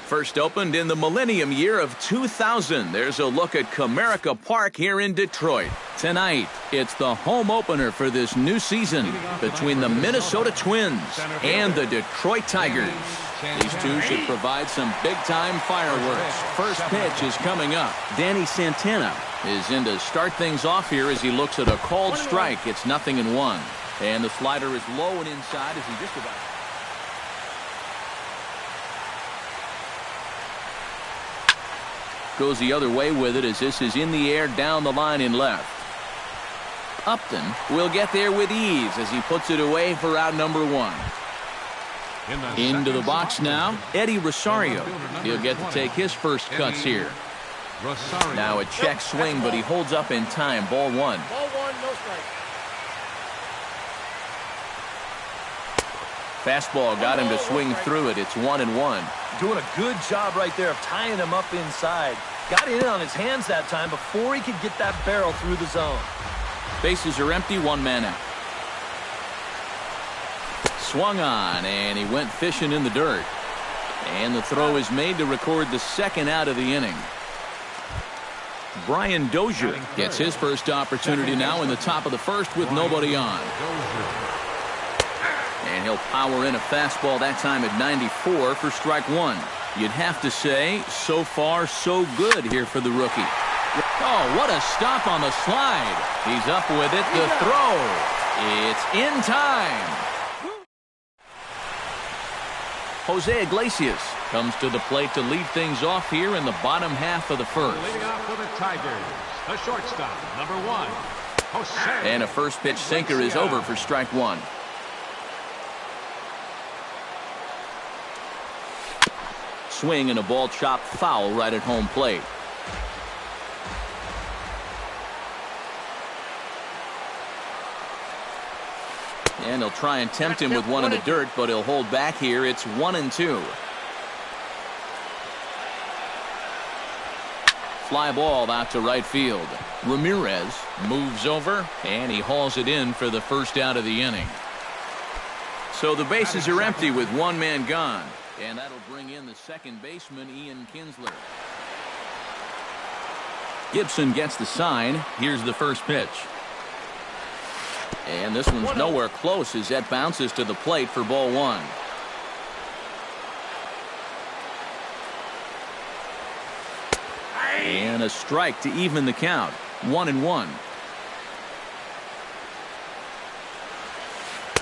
First opened in the millennium year of 2000. There's a look at Comerica Park here in Detroit. Tonight, it's the home opener for this new season between the Minnesota Twins and the Detroit Tigers. These two should provide some big-time fireworks. First pitch is coming up. Danny Santana is in to start things off here as he looks at a called strike. It's 0-1. And the slider is low and inside as he just about... Goes the other way with it as this is in the air down the line in left. Upton will get there with ease as he puts it away for out number one. Into the box now, Eddie Rosario. He'll get to take his first cuts here. Now a check swing, but he holds up in time. Ball one. No strike. Fastball got him to swing through it. It's 1-1. Doing a good job right there of tying him up inside. Got in on his hands that time before he could get that barrel through the zone. Bases are empty, one man out. Swung on, and he went fishing in the dirt. And the throw is made to record the second out of the inning. Brian Dozier gets his first opportunity now in the top of the first with nobody on. And he'll power in a fastball that time at 94 for strike one. You'd have to say, so far, so good here for the rookie. Oh, what a stop on the slide. He's up with it. The throw. It's in time. Jose Iglesias comes to the plate to lead things off here in the bottom half of the first. Leading off for the Tigers, the shortstop, number one, Jose. And a first pitch sinker is over for strike one. Swing and a ball chopped foul right at home plate. And he'll try and tempt him with one in the dirt, but he'll hold back here. It's 1-2. Fly ball out to right field. Ramirez moves over, and he hauls it in for the first out of the inning. So the bases are empty with one man gone. And that'll bring in the second baseman, Ian Kinsler. Gibson gets the sign. Here's the first pitch. And this one's nowhere close as that bounces to the plate for ball one. And a strike to even the count. 1-1.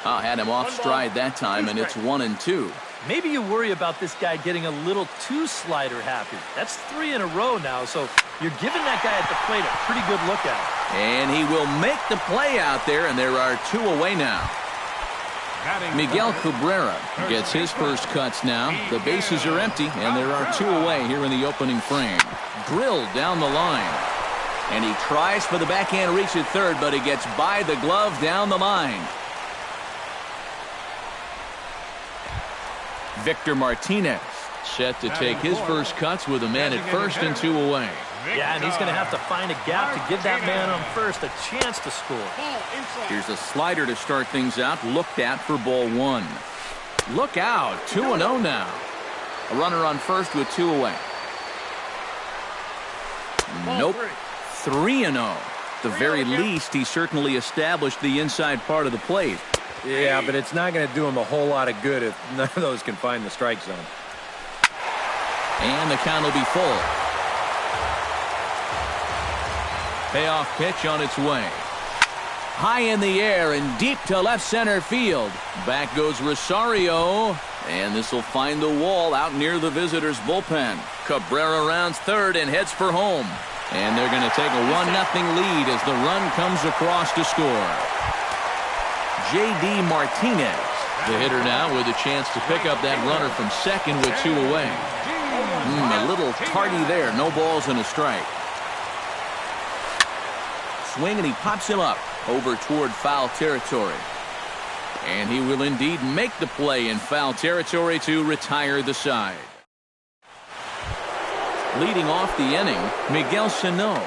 Had him off stride that time, and it's 1-2. Maybe you worry about this guy getting a little too slider happy. That's 3 in a row now, so you're giving that guy at the plate a pretty good look at it. And he will make the play out there, and there are 2 away now. Miguel Cabrera gets his first cuts now. The bases are empty, and there are 2 away here in the opening frame. Drilled down the line. And he tries for the backhand reach at third, but he gets by the glove down the line. Victor Martinez set to take his first cuts with a man at first and 2 away. Yeah, and he's going to have to find a gap to give that man on first a chance to score. Here's a slider to start things out, looked at for ball one. Look out, 2-0 now. A runner on first with 2 away. Nope, 3-0. At the very least, he certainly established the inside part of the plate. Yeah, but it's not going to do him a whole lot of good if none of those can find the strike zone. And the count will be full. Payoff pitch on its way. High in the air and deep to left center field. Back goes Rosario. And this will find the wall out near the visitors' bullpen. Cabrera rounds third and heads for home. And they're going to take a 1-0 lead as the run comes across to score. J.D. Martinez, the hitter now, with a chance to pick up that runner from second with 2 away. A little tardy there. No balls and a strike. Swing, and he pops him up over toward foul territory. And he will indeed make the play in foul territory to retire the side. Leading off the inning, Miguel Sano.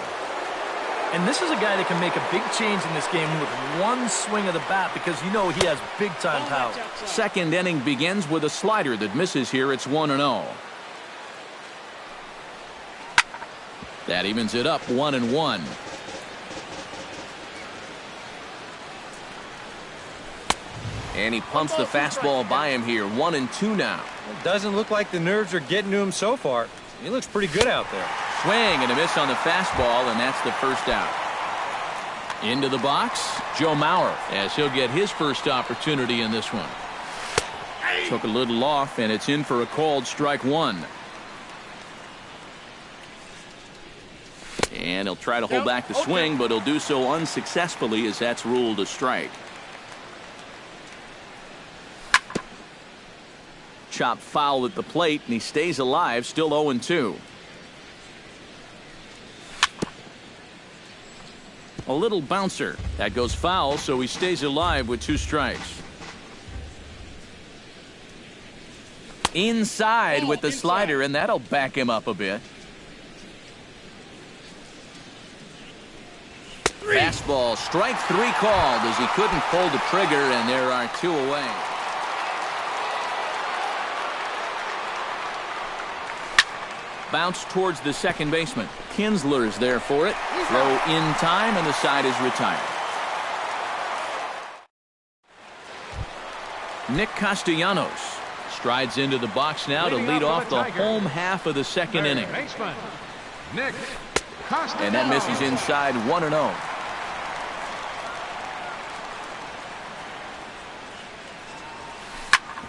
And this is a guy that can make a big change in this game with one swing of the bat because you know he has big-time power. Second inning begins with a slider that misses here. It's 1-0. That evens it up 1-1. And he pumps the fastball by him here. 1-2 now. It doesn't look like the nerves are getting to him so far. He looks pretty good out there. Swing and a miss on the fastball, and that's the first out. Into the box, Joe Mauer, as he'll get his first opportunity in this one. Took a little off, and it's in for a called strike one. And he'll try to hold back the swing, but he'll do so unsuccessfully as that's ruled a strike. Chop foul at the plate, and he stays alive, still 0-2. A little bouncer. That goes foul, so he stays alive with 2 strikes. Inside with the slider, and that'll back him up a bit. Fastball, strike 3 called as he couldn't pull the trigger, and there are 2 away. Bounce towards the second baseman. Kinsler's there for it. Throw in time, and the side is retired. Nick Castellanos strides into the box now to lead off the home half of the second inning. Nick Castellanos. And that misses inside 1-0.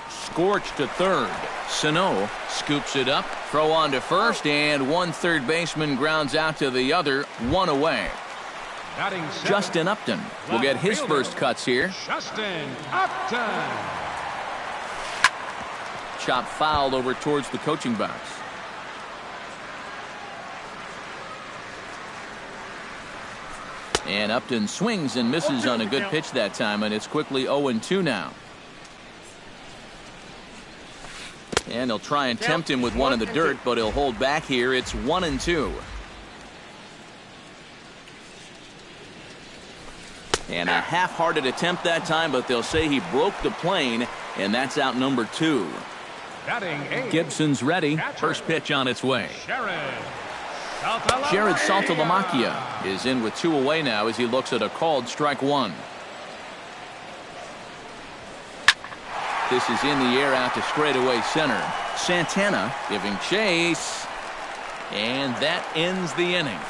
Scorched to third. Sano scoops it up. Throw on to first, and one third baseman grounds out to the other. 1 away. Justin Upton will get his first cuts here. Justin Upton. Chop fouled over towards the coaching box. And Upton swings and misses on a good pitch that time, and it's quickly 0-2 now. And he'll try and tempt him with one in the dirt, but he'll hold back here. It's 1-2. And a half-hearted attempt that time, but they'll say he broke the plane, and that's out number 2. Gibson's ready. First pitch on its way. Jared Saltalamacchia is in with 2 away now as he looks at a called strike 1. This is in the air out to straightaway center. Santana giving chase. And that ends the inning.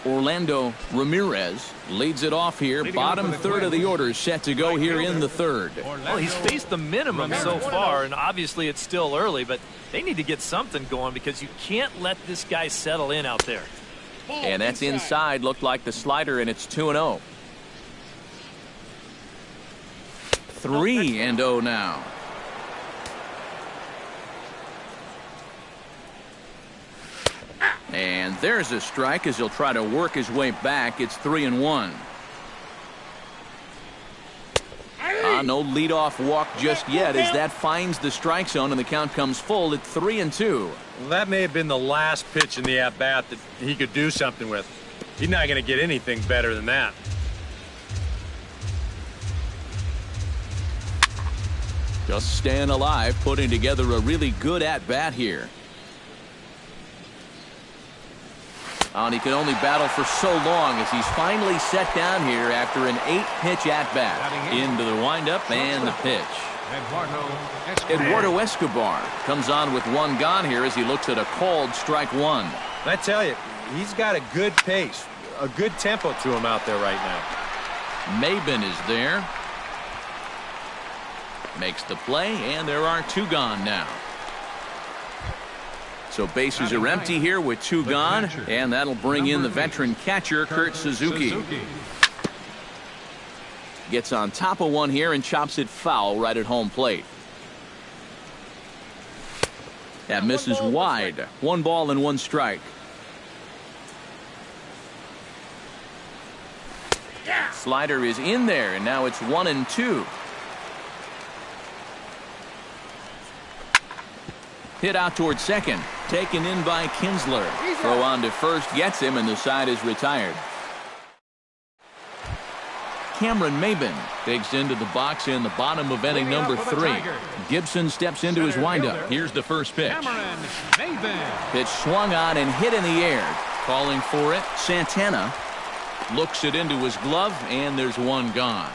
Orlando Ramirez leads it off here. Bottom third of the order set to go here in the third. Well, he's faced the minimum so far, and obviously it's still early, but they need to get something going because you can't let this guy settle in out there. And that's inside. Looked like the slider, and it's 2-0. 3-0 now. And there's a strike as he'll try to work his way back. It's 3-1. No leadoff walk just yet as that finds the strike zone and the count comes full at 3-2. Well, that may have been the last pitch in the at-bat that he could do something with. He's not going to get anything better than that. Just staying alive, putting together a really good at-bat here. And he can only battle for so long as he's finally set down here after an 8-pitch at-bat. Into the windup and the pitch. Eduardo Escobar comes on with 1 gone here as he looks at a called strike 1. And I tell you, he's got a good pace, a good tempo to him out there right now. Maben is there. Makes the play, and there are 2 gone now. So bases are empty here with 2 gone, and that'll bring in the veteran catcher, Kurt Suzuki. Gets on top of one here and chops it foul right at home plate. That misses wide. 1 ball and 1 strike. Slider is in there, and now it's 1-2. Hit out towards second. Taken in by Kinsler. Throw on to first. Gets him, and the side is retired. Cameron Maben digs into the box in the bottom of inning number 3. Gibson steps into his windup. Here's the first pitch. Pitch swung on and hit in the air. Calling for it, Santana. Looks it into his glove, and there's one gone.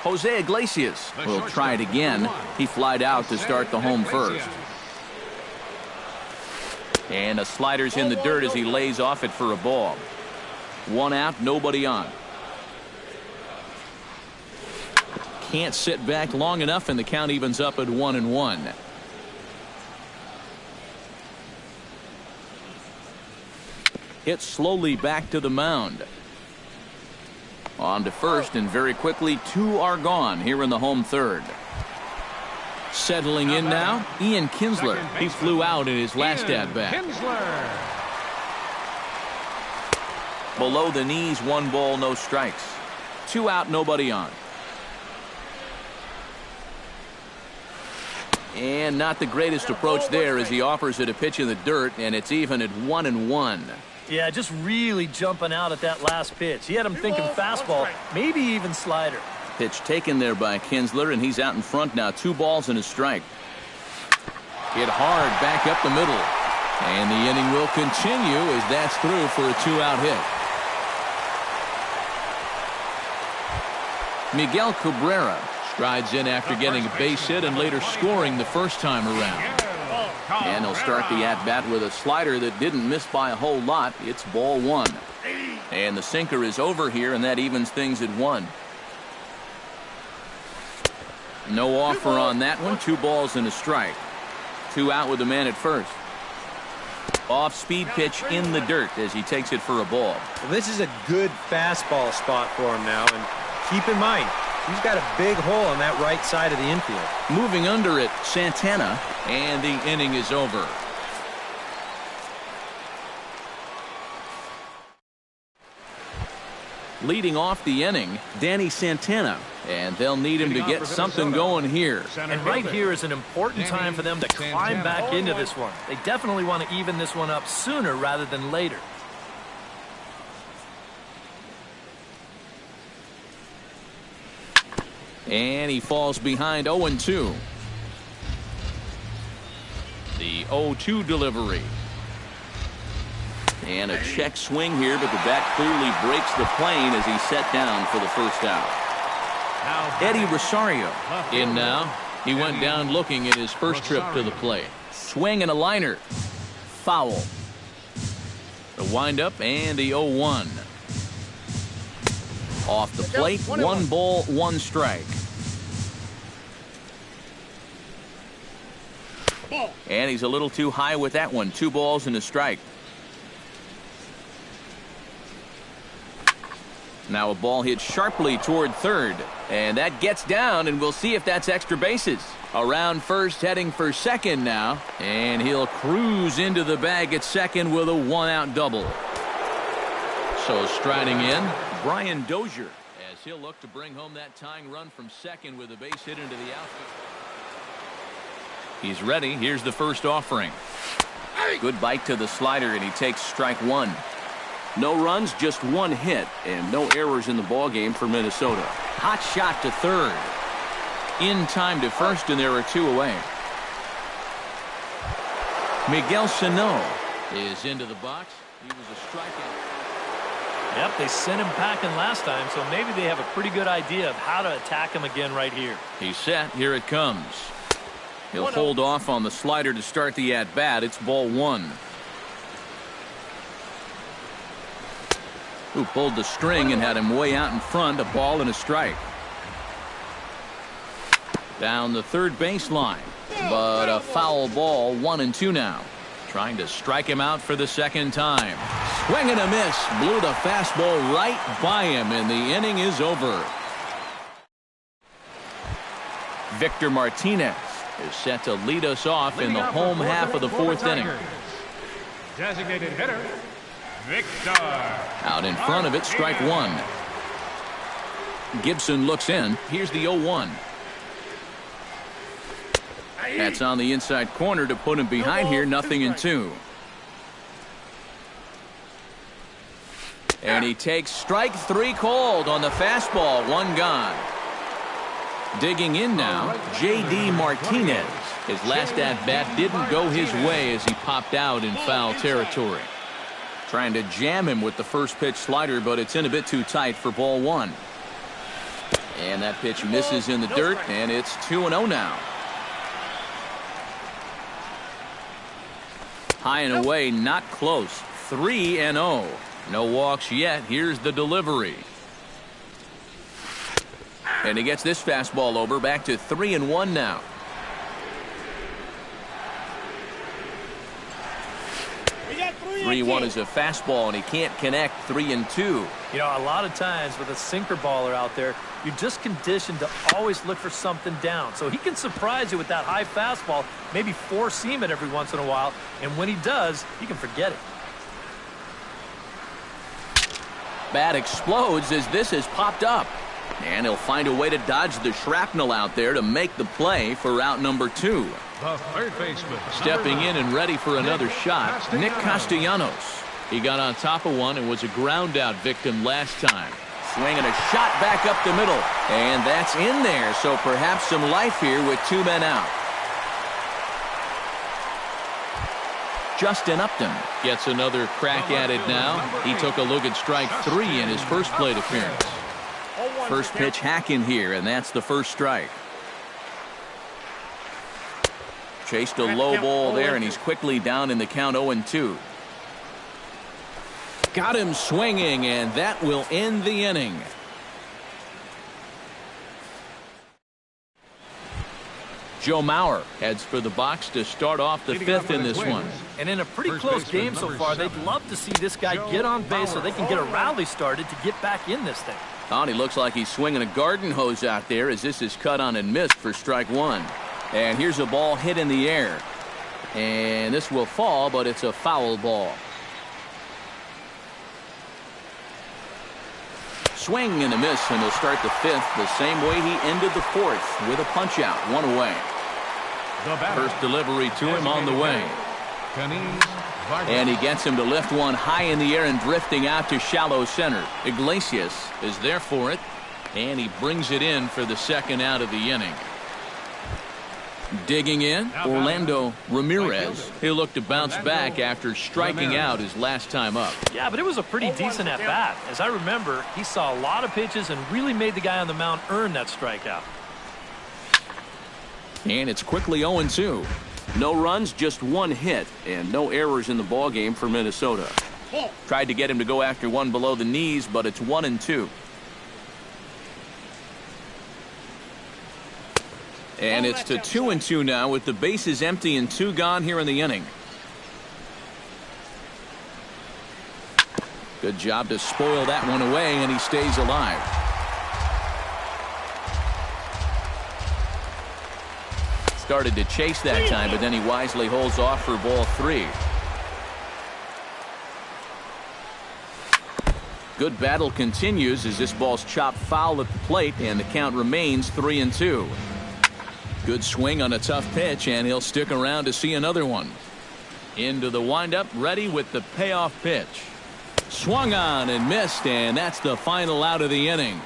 Jose Iglesias will try it again. He flied out to start the home first. And a slider's in the dirt as he lays off it for a ball. 1 out, nobody on. Can't sit back long enough, and the count evens up at 1-1. Hit slowly back to the mound. On to first, and very quickly 2 are gone here in the home third. Settling in now, Ian Kinsler. He flew out in his last at-bat. Below the knees, 1 ball, no strikes. 2 out, nobody on. And not the greatest approach there as he offers it a pitch in the dirt, and it's even at 1-1. Yeah, just really jumping out at that last pitch. He had him thinking fastball, maybe even slider. Pitch taken there by Kinsler, and he's out in front now. 2 balls and a strike. Hit hard back up the middle. And the inning will continue as that's through for a 2-out hit. Miguel Cabrera strides in after getting a base hit and later scoring the first time around. And he'll start the at-bat with a slider that didn't miss by a whole lot. It's ball 1. And the sinker is over here, and that evens things at 1. No offer on that one. 2 balls and a strike. 2 out with the man at first. Off-speed pitch in the dirt as he takes it for a ball. Well, this is a good fastball spot for him now, and keep in mind, he's got a big hole on that right side of the infield. Moving under it, Santana, and the inning is over. Leading off the inning, Danny Santana, and they'll need him to get something going here. And right here is an important time for them to climb back into this one. They definitely want to even this one up sooner rather than later. And he falls behind 0-2. The 0-2 delivery. And a check swing here, but the bat clearly breaks the plane as he's set down for the first out. Eddie Rosario in now. He went down looking at his first trip to the plate. Swing and a liner. Foul. The windup and the 0-1. Off the plate, 1 ball, 1 strike. And he's a little too high with that one. 2 balls and a strike. Now a ball hit sharply toward third. And that gets down, and we'll see if that's extra bases. Around first, heading for second now. And he'll cruise into the bag at second with a 1-out double. So striding in, Brian Dozier, as he'll look to bring home that tying run from second with a base hit into the outfield. He's ready. Here's the first offering. Good bite to the slider, and he takes strike 1. No runs, just 1 hit, and no errors in the ballgame for Minnesota. Hot shot to third. In time to first, and there are 2 away. Miguel Sano is into the box. He was a strikeout. Yep, they sent him packing last time, so maybe they have a pretty good idea of how to attack him again right here. He's set. Here it comes. He'll hold off on the slider to start the at-bat. It's ball 1. Who pulled the string and had him way out in front. A ball and a strike. Down the third baseline. But a foul ball. 1-2 now. Trying to strike him out for the second time. Swing and a miss. Blew the fastball right by him, and the inning is over. Victor Martinez is set to lead us off in the home half of the 4th inning. Designated hitter, Victor. Out in front of it, strike 1. Gibson looks in. Here's the 0-1. That's on the inside corner to put him behind here. 0-2. And he takes strike 3 called on the fastball, 1 gone. Digging in now, J.D. Martinez. His last at-bat didn't go his way as he popped out in foul territory. Trying to jam him with the first pitch slider, but it's in a bit too tight for ball 1. And that pitch misses in the dirt, and it's 2-0 now. High and away, not close. 3-0. No walks yet. Here's the delivery. And he gets this fastball over, back to 3-1 now. 3-1 is a fastball, and he can't connect. 3-2. You know, a lot of times with a sinker baller out there, you're just conditioned to always look for something down. So he can surprise you with that high fastball, maybe four-seam it every once in a while, and when he does, you can forget it. Bat explodes as this has popped up. And he'll find a way to dodge the shrapnel out there to make the play for out number 2. The third baseman. Stepping in and ready for another shot, Nick Castellanos. He got on top of one and was a ground out victim last time. Swinging a shot back up the middle. And that's in there, so perhaps some life here with 2 men out. Justin Upton gets another crack at it now. He took a look at strike 3 in his first plate appearance. First pitch hack in here, and that's the first strike. Chased a low ball there, and he's quickly down in the count 0-2. Got him swinging, and that will end the inning. Joe Mauer heads for the box to start off the 5th in this one. And in a pretty close game so far, they'd love to see this guy get on base so they can get a rally started to get back in this thing. Oh, he looks like he's swinging a garden hose out there as this is cut on and missed for strike 1. And here's a ball hit in the air. And this will fall, but it's a foul ball. Swing and a miss, and he'll start the 5th the same way he ended the 4th with a punch out, 1 away. First delivery to him on the way. And he gets him to lift one high in the air and drifting out to shallow center. Iglesias is there for it, and he brings it in for the 2nd out of the inning. Digging in, Orlando Ramirez. He'll look to bounce back after striking out his last time up. Yeah, but it was a pretty decent at-bat. As I remember, he saw a lot of pitches and really made the guy on the mound earn that strikeout. And it's quickly 0-2. No runs, just 1 hit, and no errors in the ballgame for Minnesota. Tried to get him to go after one below the knees, but it's 1-2. And it's to 2-2 now with the bases empty and 2 gone here in the inning. Good job to spoil that one away, and he stays alive. Started to chase that time, but then he wisely holds off for ball 3. Good battle continues as this ball's chopped foul at the plate, and the count remains 3-2. Good swing on a tough pitch, and he'll stick around to see another one. Into the windup, ready with the payoff pitch. Swung on and missed, and that's the final out of the inning.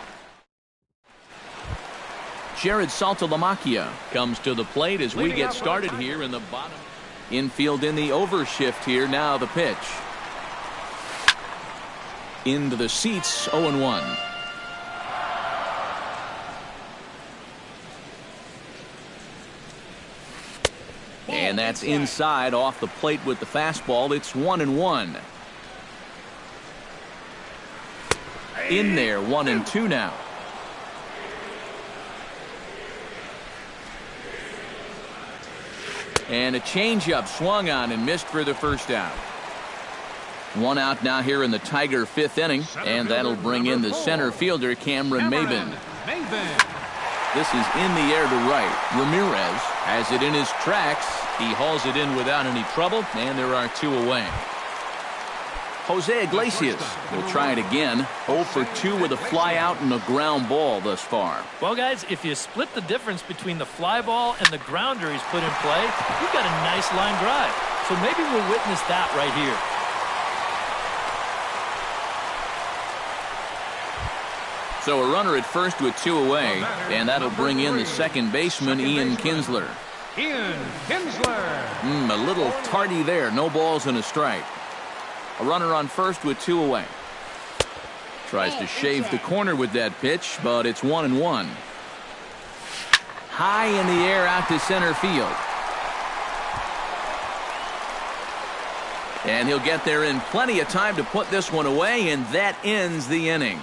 Jared Saltalamacchia comes to the plate as we get started here in the bottom. Infield in the overshift here. Now the pitch. Into the seats, 0-1. And that's inside off the plate with the fastball. It's 1-1. In there, 1-2 now. And a changeup swung on and missed for the first out. 1 out now here in the Tiger 5th inning, and that'll bring in the center fielder, Cameron Maybin. This is in the air to right. Ramirez has it in his tracks. He hauls it in without any trouble, and there are 2 away. Jose Iglesias will try it again. 0 for 2 with a fly out and a ground ball thus far. Well, guys, if you split the difference between the fly ball and the grounder he's put in play, you've got a nice line drive. So maybe we'll witness that right here. So a runner at first with 2 away, and that'll bring in the second baseman, Ian Kinsler. Ian Kinsler. A little tardy there. No balls and a strike. A runner on first with 2 away. Tries to shave the corner with that pitch, but it's 1-1. High in the air out to center field. And he'll get there in plenty of time to put this one away, and that ends the inning.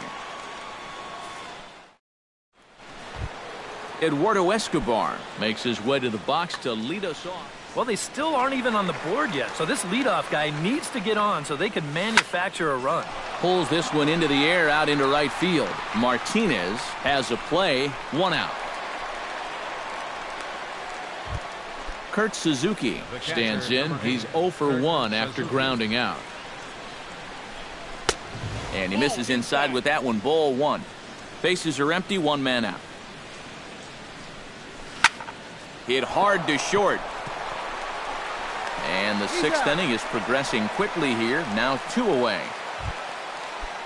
Eduardo Escobar makes his way to the box to lead us off. Well, they still aren't even on the board yet, so this leadoff guy needs to get on so they can manufacture a run. Pulls this one into the air out into right field. Martinez has a play, 1 out. Kurt Suzuki stands in. He's 0 for 1 after grounding out. And he misses inside with that one. Ball 1. Bases are empty. 1 man out. Hit hard to short. And the 6th inning is progressing quickly here. Now 2 away.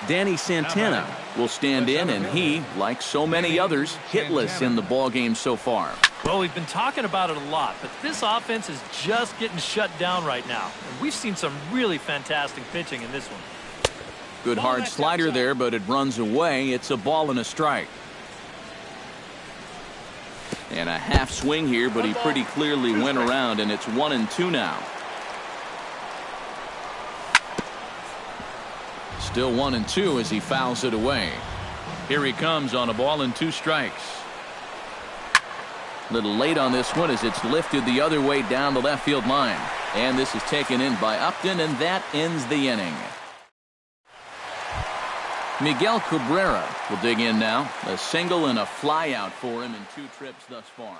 Danny Santana will stand in, and he, like so many others, hitless in the ballgame so far. Well, we've been talking about it a lot, but this offense is just getting shut down right now. And we've seen some really fantastic pitching in this one. Good hard slider there, but it runs away. It's a ball and a strike. And a half swing here, but he pretty clearly went around, and it's 1-2 now. Still 1-2 as he fouls it away. Here he comes on a ball and 2 strikes. Little late on this one as it's lifted the other way down the left field line. And this is taken in by Upton, and that ends the inning. Miguel Cabrera will dig in now. A single and a fly out for him in 2 trips thus far.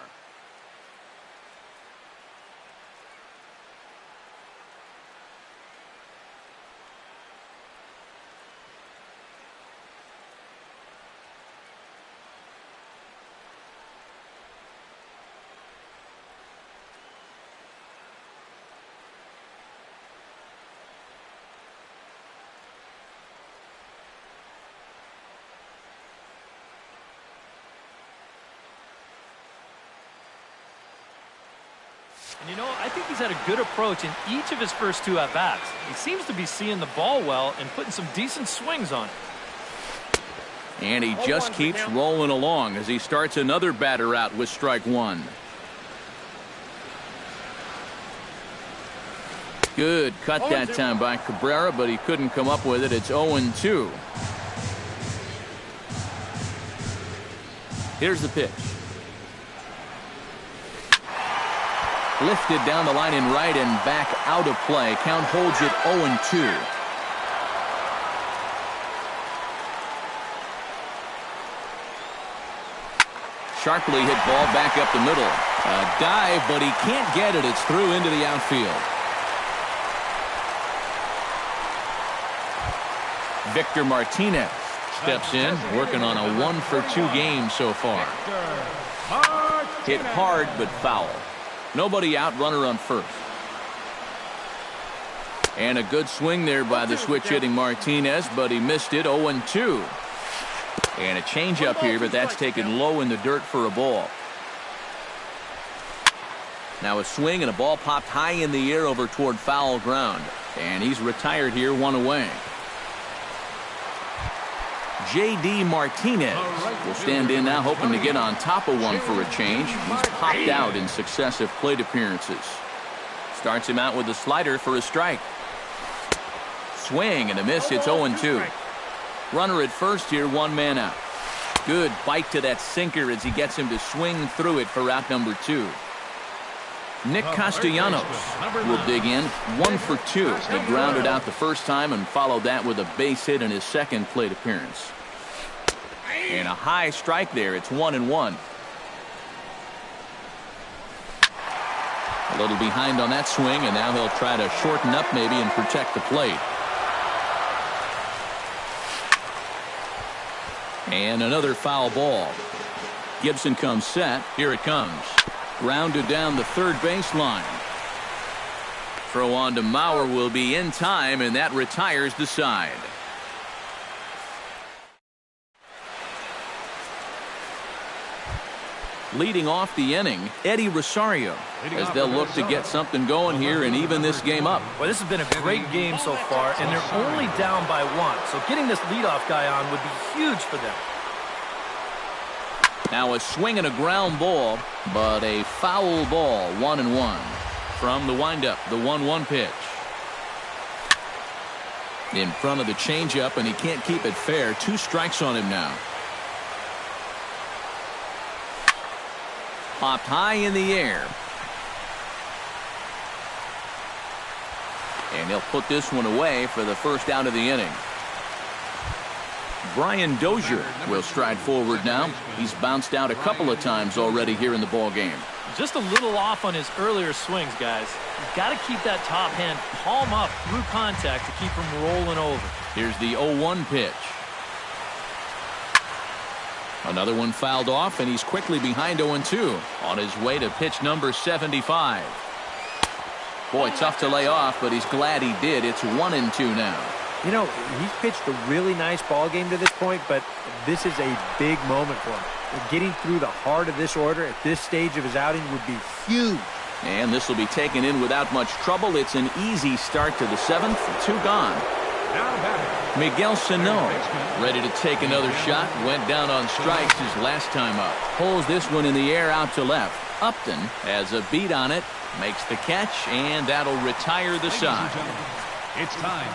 And, you know, I think he's had a good approach in each of his first 2 at-bats. He seems to be seeing the ball well and putting some decent swings on it. And he just keeps rolling along as he starts another batter out with strike 1. Good cut that time by Cabrera, but he couldn't come up with it. It's 0-2. Here's the pitch. Lifted down the line in right and back out of play. Count holds it 0-2. Sharply hit ball back up the middle. A dive, but he can't get it. It's through into the outfield. Victor Martinez steps in, working on a 1 for 2 game so far. Hit hard but foul. Nobody out, runner on first. And a good swing there by the switch-hitting Martinez, but he missed it. 0-2. And a changeup here, but that's taken low in the dirt for a ball. Now a swing and a ball popped high in the air over toward foul ground. And he's retired here, 1 away. J.D. Martinez will stand in now, hoping to get on top of one for a change. He's popped out in successive plate appearances. Starts him out with a slider for a strike. Swing and a miss. It's 0-2. Runner at first here, 1 man out. Good bite to that sinker as he gets him to swing through it for out number 2. Nick Castellanos will dig in, 1 for 2. He grounded out the first time and followed that with a base hit in his second plate appearance. And a high strike there. It's 1-1. A little behind on that swing, and now he'll try to shorten up maybe and protect the plate. And another foul ball. Gibson comes set. Here it comes. Grounded down the third baseline. Throw on to Mauer will be in time, and that retires the side. Leading off the inning, Eddie Rosario, as they'll look to get something going here and even this game up. Well, this has been a great game so far, and they're only down by 1. So getting this leadoff guy on would be huge for them. Now a swing and a ground ball, but a foul ball, 1-1. From the windup, the 1-1 pitch. In front of the changeup, and he can't keep it fair. 2 strikes on him now. Popped high in the air. And he'll put this one away for the first out of the inning. Brian Dozier will stride forward now. He's bounced out a couple of times already here in the ball game. Just a little off on his earlier swings, guys. You've got to keep that top hand palm up through contact to keep him rolling over. Here's the 0-1 pitch. Another one fouled off, and he's quickly behind 0-2 on his way to pitch number 75. Boy, tough to lay off, but he's glad he did. It's 1-2 now. You know, he's pitched a really nice ball game to this point, but this is a big moment for him. Getting through the heart of this order at this stage of his outing would be huge. And this will be taken in without much trouble. It's an easy start to the 7th. 2 gone. Miguel Sano ready to take another shot. Went down on strikes his last time up. Pulls this one in the air out to left. Upton has a beat on it. Makes the catch, and that'll retire the side. It's time.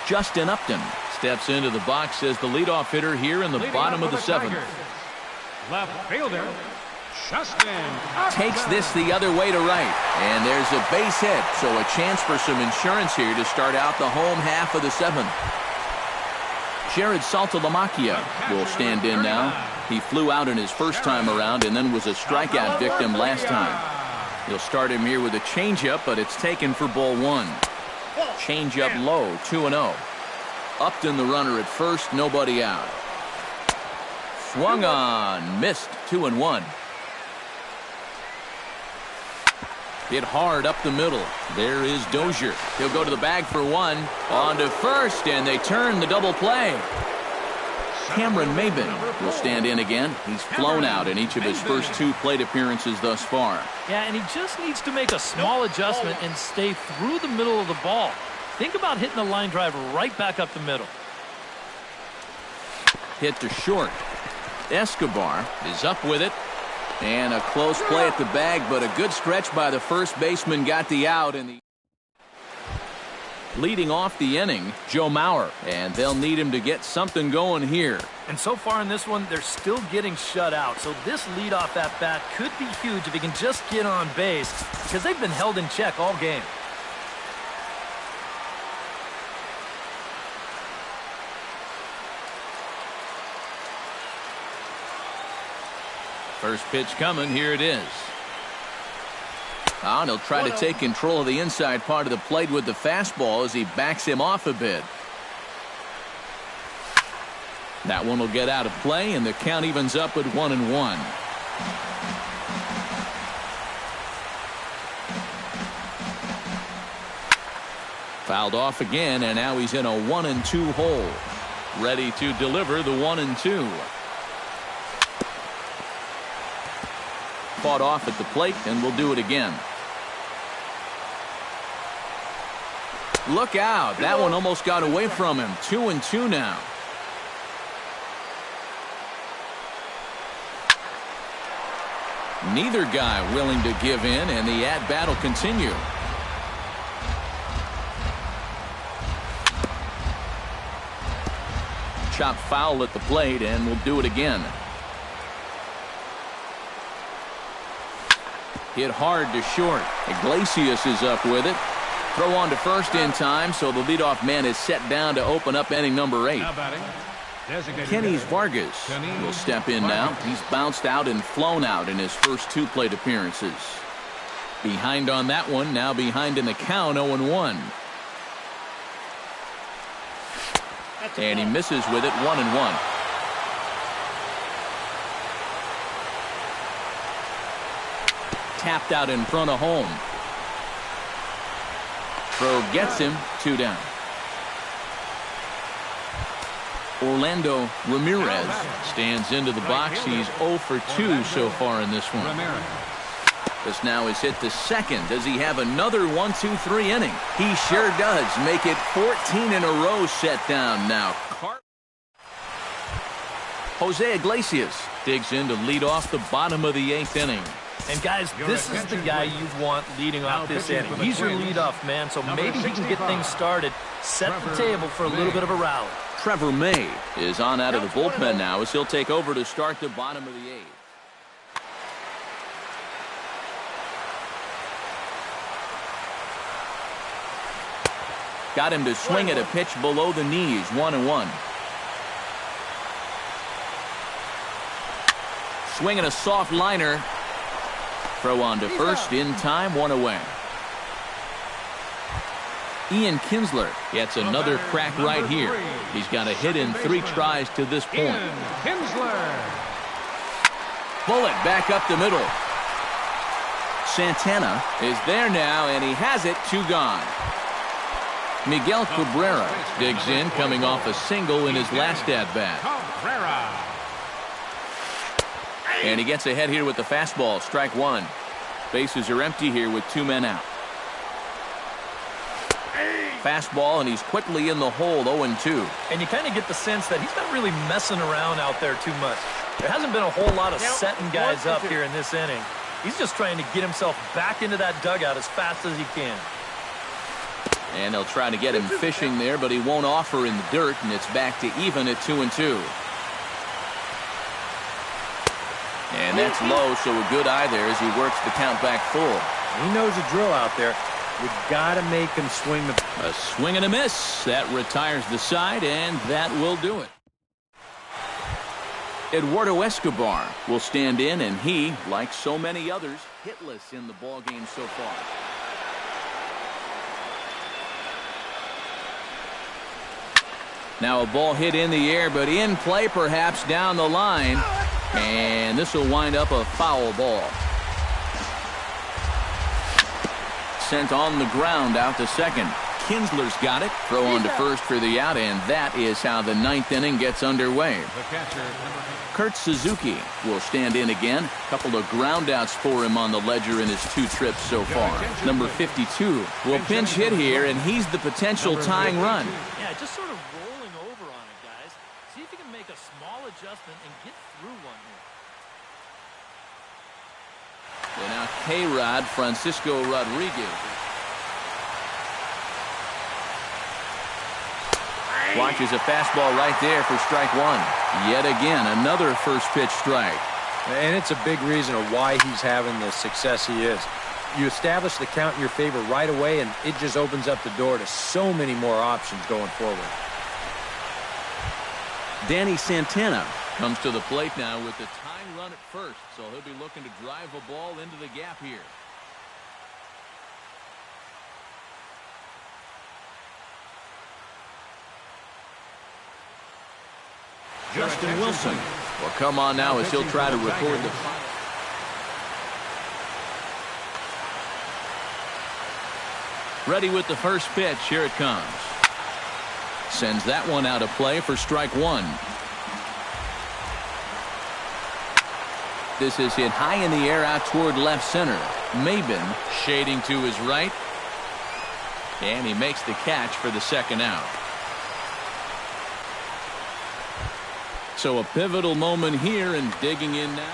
Justin Upton steps into the box as the leadoff hitter here in the bottom of the 7th. Left fielder, Justin Takes this the other way to right. And there's a base hit, so a chance for some insurance here to start out the home half of the 7th. Jared Saltalamacchia will stand in now. He flew out in his first time around and then was a strikeout victim last time. He'll start him here with a changeup, but it's taken for ball 1. Changeup low, 2-0. Upton the runner at first, nobody out. Swung on, missed, 2-1. Hit hard up the middle. There is Dozier. He'll go to the bag for 1. On to first, and they turn the double play. Cameron Maben will stand in again. He's flown out in each of his first 2 plate appearances thus far. Yeah, and he just needs to make a small adjustment and stay through the middle of the ball. Think about hitting the line drive right back up the middle. Hit to short. Escobar is up with it. And a close play at the bag, but a good stretch by the first baseman got the out. And leading off the inning, Joe Mauer. And they'll need him to get something going here. And so far in this one, they're still getting shut out. So this leadoff at bat could be huge if he can just get on base, because they've been held in check all game. First pitch coming. Here it is. And he'll try to take control of the inside part of the plate with the fastball as he backs him off a bit. That one will get out of play, and the count evens up at 1-1. Fouled off again, and now he's in a 1-2 hole. Ready to deliver the 1-2. Fought off at the plate, and we'll do it again. Look out. That one almost got away from him. 2-2 now. Neither guy willing to give in, and the at-bat will continue. Chop foul at the plate, and we'll do it again. Hit hard to short. Iglesias is up with it. Throw on to first in time, so the leadoff man is set down to open up inning number 8. Kenny Vargas will step in now. He's bounced out and flown out in his first 2 plate appearances. Behind on that one, now behind in the count, 0-1. And he misses with it, 1-1. Tapped out in front of home. Throw gets him, 2 down. Orlando Ramirez stands into the box. He's 0 for 2 so far in this one. This now is hit the second. Does he have another 1-2-3 inning? He sure does. Make it 14 in a row set down now. Jose Iglesias digs in to lead off the bottom of the 8th inning. And guys, this is the guy you want leading off this inning. He's your leadoff man, so maybe he can get things started, set the table for a little bit of a rally. Trevor May is on out of the bullpen now as he'll take over to start the bottom of the 8th. Got him to swing at a pitch below the knees, 1-1. Swinging a soft liner. Throw on to first in time, 1 away. Ian Kinsler gets another crack right here. He's got a hit in 3 tries to this point. Bullet back up the middle. Santana is there now, and he has it, 2 gone. Miguel Cabrera digs in, coming off a single in his last at-bat. And he gets ahead here with the fastball, strike 1. Bases are empty here with 2 men out. Fastball, and he's quickly in the hole, 0-2. And you kind of get the sense that he's not really messing around out there too much. There hasn't been a whole lot of setting guys up here in this inning. He's just trying to get himself back into that dugout as fast as he can. And they'll try to get him fishing there, but he won't offer in the dirt, and it's back to even at 2-2. And that's low, so a good eye there as he works the count back full. He knows the drill out there. You've got to make him swing the... A swing and a miss. That retires the side, and that will do it. Eduardo Escobar will stand in, and he, like so many others, hitless in the ballgame so far. Now a ball hit in the air, but in play perhaps down the line. And this will wind up a foul ball. Sent on the ground out to second. Kinsler's got it. Throw on to first for the out, and that is how the 9th inning gets underway. Kurt Suzuki will stand in again. A couple of groundouts for him on the ledger in his 2 trips so far. Number 52 will pinch hit here, and he's the potential tying run. Yeah, just sort of rolling over on it, guys. See if you can make a small adjustment and get through one here. And now K-Rod Francisco Rodriguez. Watches a fastball right there for strike 1. Yet again, another first pitch strike. And it's a big reason of why he's having the success he is. You establish the count in your favor right away, and it just opens up the door to so many more options going forward. Danny Santana comes to the plate now with the tying run at first, so he'll be looking to drive a ball into the gap here. Justin Wilson will come on now as he'll try to record the final. Ready with the first pitch. Here it comes. Sends that one out of play for strike 1. This is hit high in the air out toward left center. Maben shading to his right. And he makes the catch for the second out. So a pivotal moment here, and digging in now.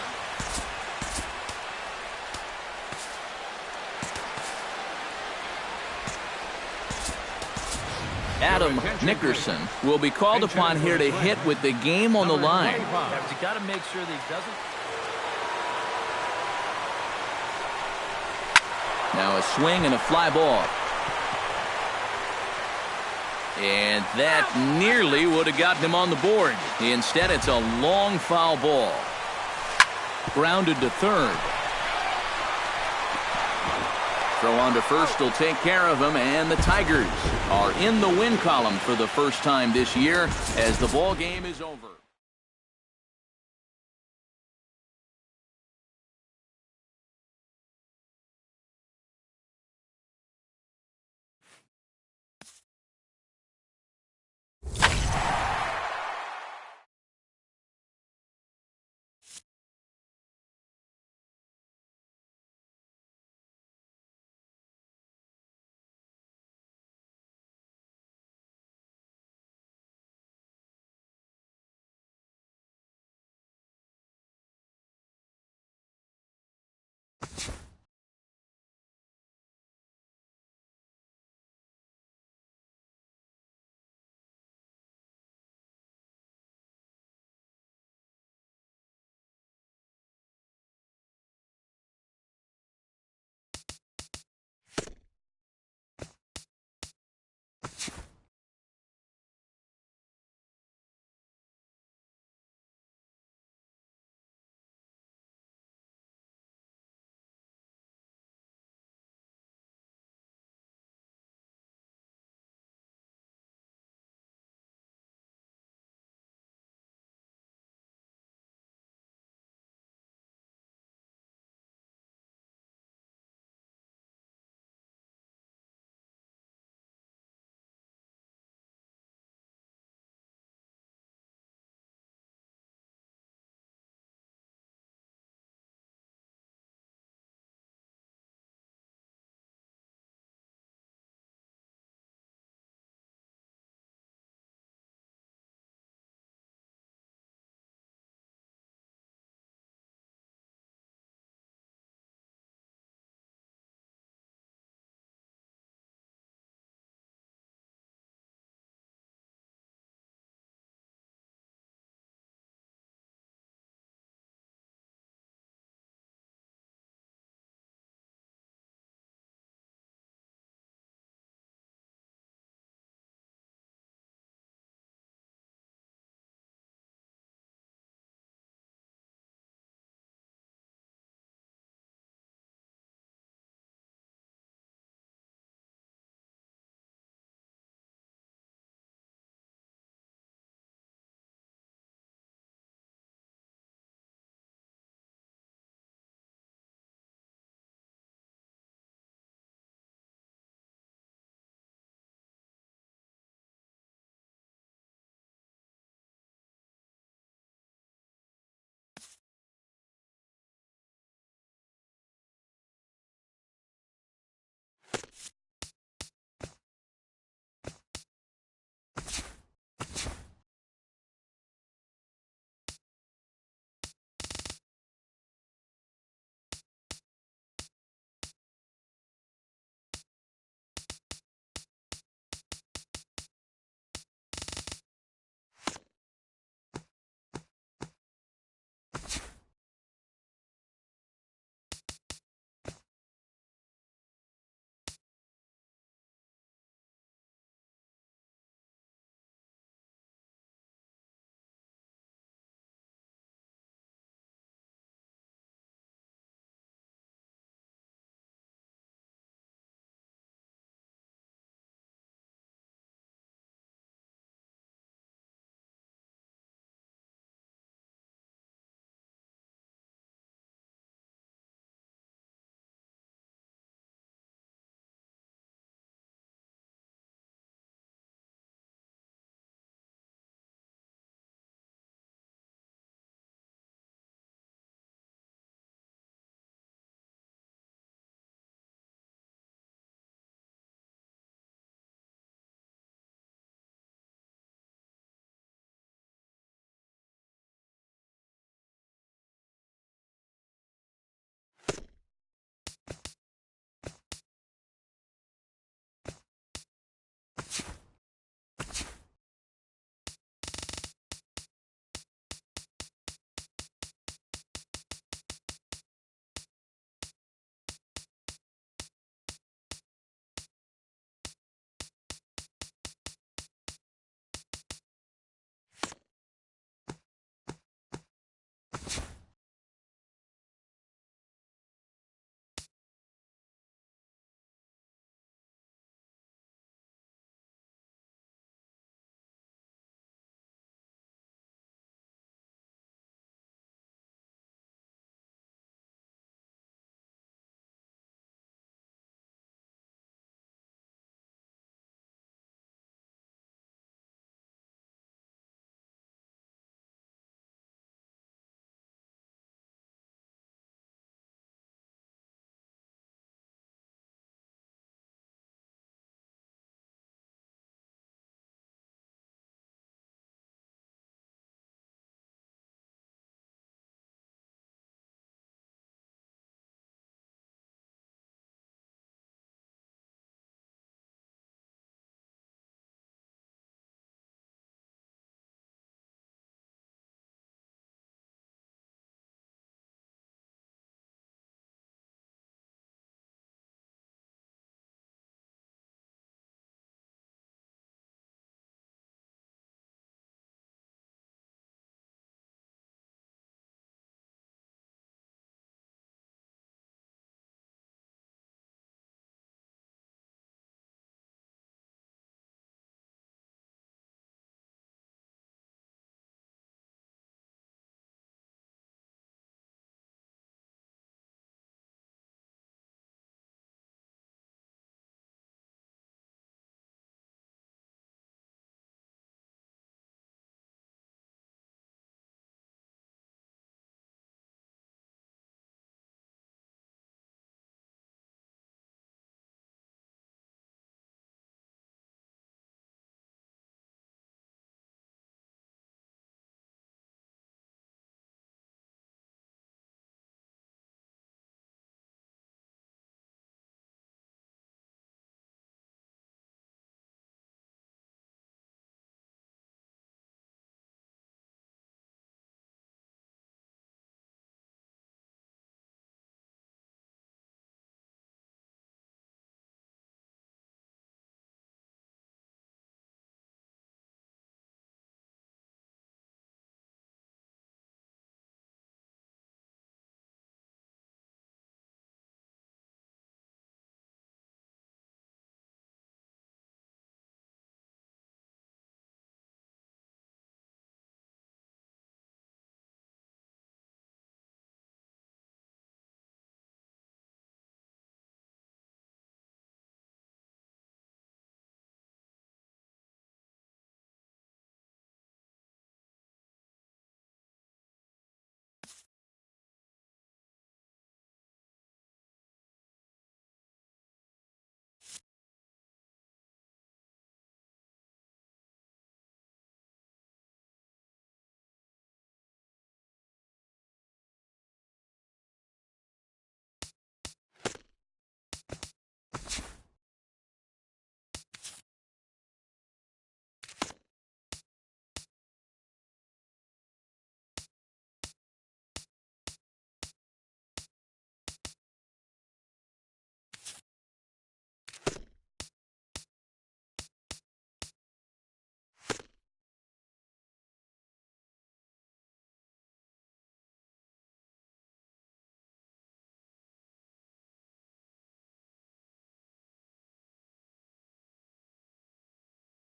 Adam Nickerson will be called upon here to hit with the game on the line. Yeah, but you got to make sure that he doesn't. Now a swing and a fly ball. And that nearly would have gotten him on the board. Instead, it's a long foul ball. Grounded to third. Throw on to first will take care of him, and the Tigers are in the win column for the first time this year as the ball game is over.